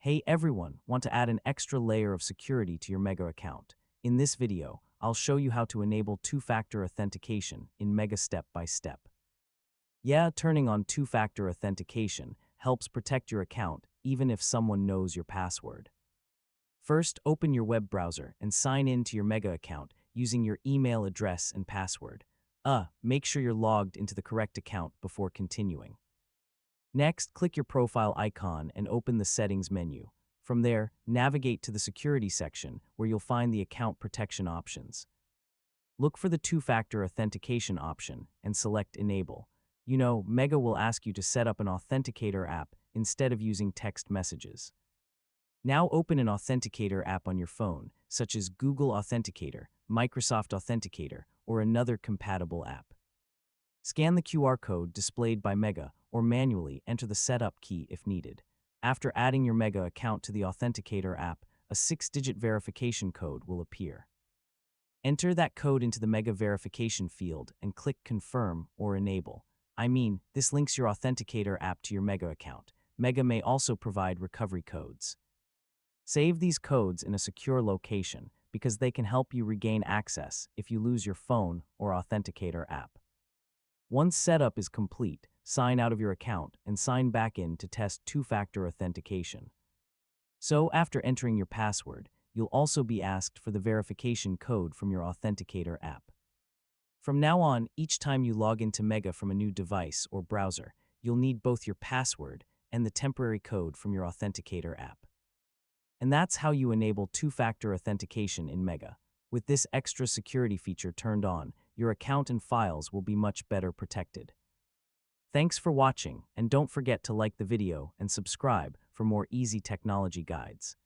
Hey everyone, want to add an extra layer of security to your Mega account? In this video, I'll show you how to enable two-factor authentication in Mega step by step. Yeah, turning on two-factor authentication helps protect your account even if someone knows your password. First, open your web browser and sign in to your Mega account using your email address and password. Make sure you're logged into the correct account before continuing. Next, click your profile icon and open the Settings menu. From there, navigate to the Security section where you'll find the account protection options. Look for the two-factor authentication option and select Enable. Mega will ask you to set up an authenticator app instead of using text messages. Now open an authenticator app on your phone, such as Google Authenticator, Microsoft Authenticator, or another compatible app. Scan the QR code displayed by Mega or manually enter the setup key if needed. After adding your Mega account to the Authenticator app, a 6-digit verification code will appear. Enter that code into the Mega verification field and click Confirm or Enable. This links your Authenticator app to your Mega account. Mega may also provide recovery codes. Save these codes in a secure location because they can help you regain access if you lose your phone or Authenticator app. Once setup is complete, sign out of your account and sign back in to test two-factor authentication. So, after entering your password, you'll also be asked for the verification code from your Authenticator app. From now on, each time you log into Mega from a new device or browser, you'll need both your password and the temporary code from your Authenticator app. And that's how you enable two-factor authentication in Mega. With this extra security feature turned on, your account and files will be much better protected. Thanks for watching, and don't forget to like the video and subscribe for more easy technology guides.